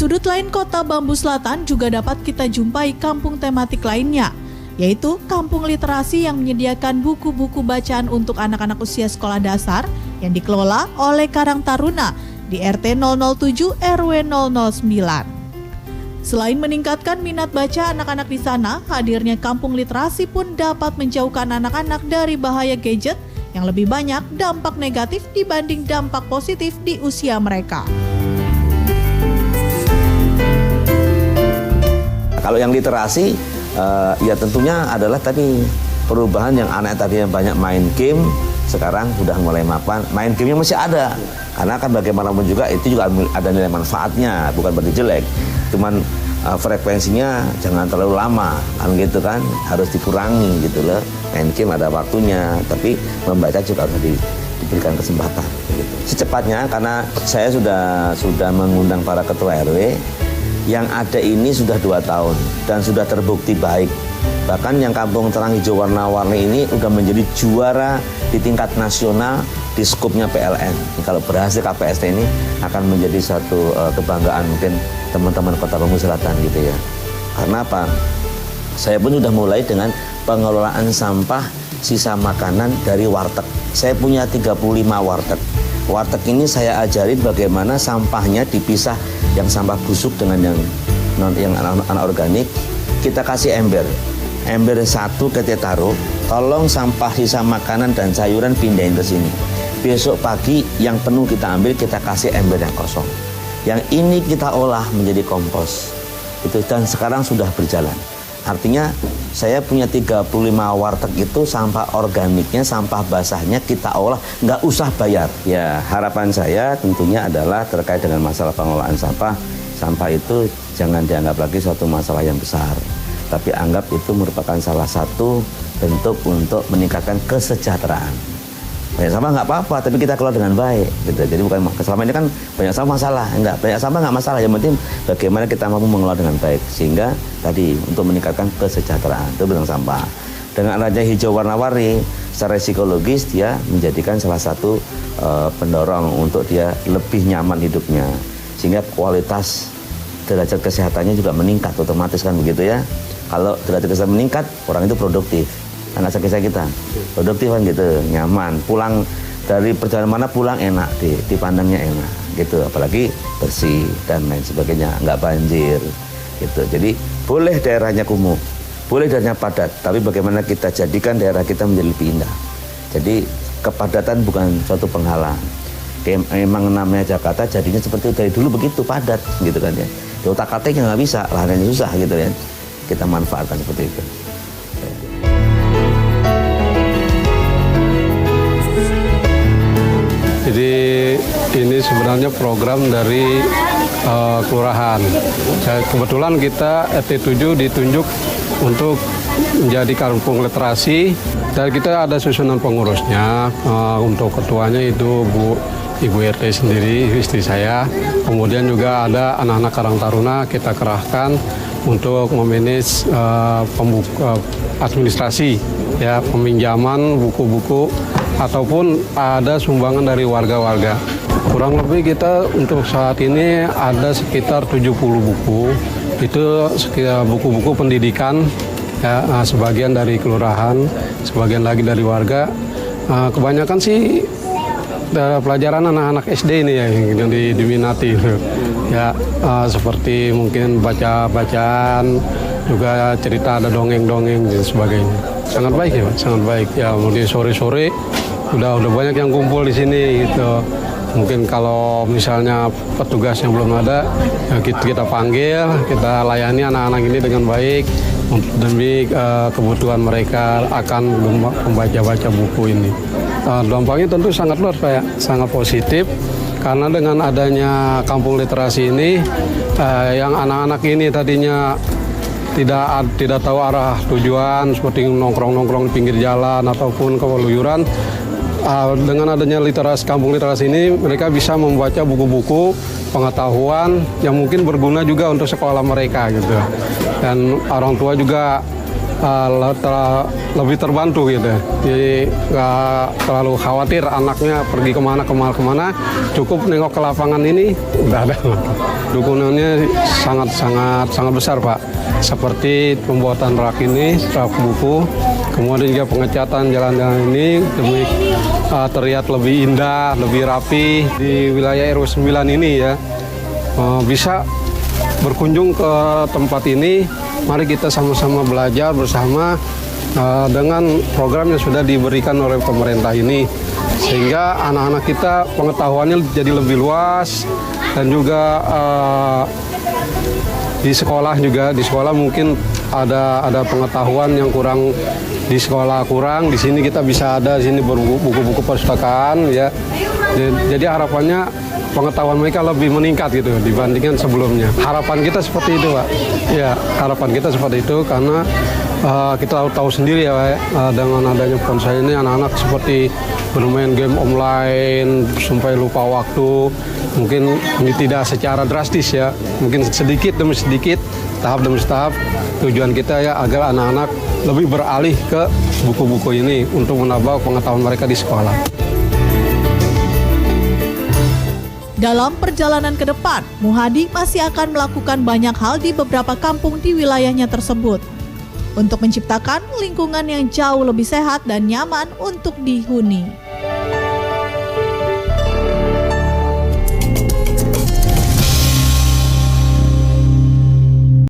sudut lain kota Bambu Selatan juga dapat kita jumpai kampung tematik lainnya, yaitu kampung literasi yang menyediakan buku-buku bacaan untuk anak-anak usia sekolah dasar yang dikelola oleh Karang Taruna di RT 007 RW 009. Selain meningkatkan minat baca anak-anak di sana, hadirnya kampung literasi pun dapat menjauhkan anak-anak dari bahaya gadget yang lebih banyak dampak negatif dibanding dampak positif di usia mereka. Kalau yang literasi, ya tentunya adalah tadi perubahan yang anak tadinya banyak main game, sekarang sudah mulai main gamenya masih ada. Karena kan bagaimanapun juga itu juga ada nilai manfaatnya, bukan berarti jelek. Cuman frekuensinya jangan terlalu lama, kan gitu kan, harus dikurangi gitu loh. Main game ada waktunya, tapi membaca juga harus diberikan kesempatan. Gitu. Secepatnya, karena saya sudah mengundang para ketua RW, yang ada ini sudah 2 tahun dan sudah terbukti baik. Bahkan yang Kampung Terang Hijau Warna-Warni ini sudah menjadi juara di tingkat nasional di skupnya PLN. Kalau berhasil KPST ini akan menjadi satu kebanggaan mungkin teman-teman Kota Bambu Selatan gitu ya. Karena apa? Saya pun sudah mulai dengan pengelolaan sampah sisa makanan dari warteg. Saya punya 35 warteg. Warteg ini saya ajarin bagaimana sampahnya dipisah, yang sampah busuk dengan yang anorganik. Kita kasih ember 1 kita taruh, tolong sampah sisa makanan dan sayuran pindahin ke sini. Besok pagi yang penuh kita ambil, kita kasih ember yang kosong. Yang ini kita olah menjadi kompos. Itu dan sekarang sudah berjalan. Artinya saya punya 35 warteg itu sampah organiknya, sampah basahnya kita olah, nggak usah bayar. Ya harapan saya tentunya adalah terkait dengan masalah pengelolaan sampah. Sampah itu jangan dianggap lagi suatu masalah yang besar, tapi anggap itu merupakan salah satu bentuk untuk meningkatkan kesejahteraan. Banyak sampah nggak apa-apa, tapi kita kelola dengan baik gitu. Jadi bukan selama ini kan banyak sampah masalah, enggak, banyak sampah nggak masalah. Yang penting bagaimana kita mampu mengelola dengan baik, sehingga tadi untuk meningkatkan kesejahteraan itu tentang sampah. Dengan adanya hijau warna-warni, secara psikologis dia menjadikan salah satu pendorong untuk dia lebih nyaman hidupnya, sehingga kualitas derajat kesehatannya juga meningkat otomatis kan begitu ya. Kalau derajat kesehatan meningkat, orang itu produktif. Anak kisah kita produktif kan gitu, nyaman, pulang dari perjalanan mana pulang enak, dipandangnya enak gitu, apalagi bersih dan lain sebagainya, nggak banjir gitu. Jadi boleh daerahnya kumuh, boleh daerahnya padat, tapi bagaimana kita jadikan daerah kita menjadi lebih indah. Jadi kepadatan bukan suatu penghalang. Memang namanya Jakarta jadinya seperti dari dulu begitu padat gitu kan ya. Di otak-atiknya nggak bisa, lahannya susah gitu ya. Kita manfaatkan seperti itu. Jadi ini sebenarnya program dari kelurahan. Kebetulan kita RT 7 ditunjuk untuk menjadi kampung literasi, dan kita ada susunan pengurusnya. Untuk ketuanya itu Ibu RT sendiri, istri saya. Kemudian juga ada anak-anak Karang Taruna kita kerahkan untuk memanage administrasi, ya, peminjaman buku-buku ataupun ada sumbangan dari warga-warga. Kurang lebih kita untuk saat ini ada sekitar 70 buku. Itu sekitar buku-buku pendidikan, ya, sebagian dari kelurahan, sebagian lagi dari warga. Kebanyakan sih pelajaran anak-anak SD ini ya yang diminati. Ya, seperti mungkin baca-bacaan, juga cerita, ada dongeng-dongeng dan sebagainya. Sangat baik ya, Pak, sangat baik. Ya, kemudian sore-sore udah banyak yang kumpul di sini gitu. Mungkin kalau misalnya petugas yang belum ada, ya kita panggil, kita layani anak-anak ini dengan baik demi kebutuhan mereka akan membaca-baca buku ini. Dampaknya tentu sangat luar biasa, sangat positif, karena dengan adanya kampung literasi ini, yang anak-anak ini tadinya tidak tahu arah tujuan, seperti nongkrong-nongkrong di pinggir jalan ataupun keluyuran. Dengan adanya kampung literasi ini, mereka bisa membaca buku-buku pengetahuan yang mungkin berguna juga untuk sekolah mereka gitu. Dan orang tua juga lebih terbantu gitu. Jadi nggak terlalu khawatir anaknya pergi kemana, cukup nengok ke lapangan ini udah ada. Dukungannya sangat besar Pak. Seperti pembuatan rak buku, kemudian juga pengecatan jalan-jalan ini demi terlihat lebih indah, lebih rapi di wilayah RW 9 ini ya. Bisa berkunjung ke tempat ini, mari kita sama-sama belajar bersama dengan program yang sudah diberikan oleh pemerintah ini. Sehingga anak-anak kita pengetahuannya jadi lebih luas dan juga di sekolah mungkin ada pengetahuan yang kurang di sekolah di sini kita bisa ada di sini buku-buku perpustakaan ya. Jadi harapannya pengetahuan mereka lebih meningkat gitu dibandingkan sebelumnya. Harapan kita seperti itu Pak. Ya, harapan kita seperti itu karena kita tahu sendiri ya Pak, dengan adanya ponsel ini anak-anak seperti bermain game online sampai lupa waktu. Mungkin ini tidak secara drastis ya, mungkin sedikit demi sedikit, tahap demi tahap. Tujuan kita ya agar anak-anak lebih beralih ke buku-buku ini untuk menambah pengetahuan mereka di sekolah. Dalam perjalanan ke depan, Muhadi masih akan melakukan banyak hal di beberapa kampung di wilayahnya tersebut untuk menciptakan lingkungan yang jauh lebih sehat dan nyaman untuk dihuni.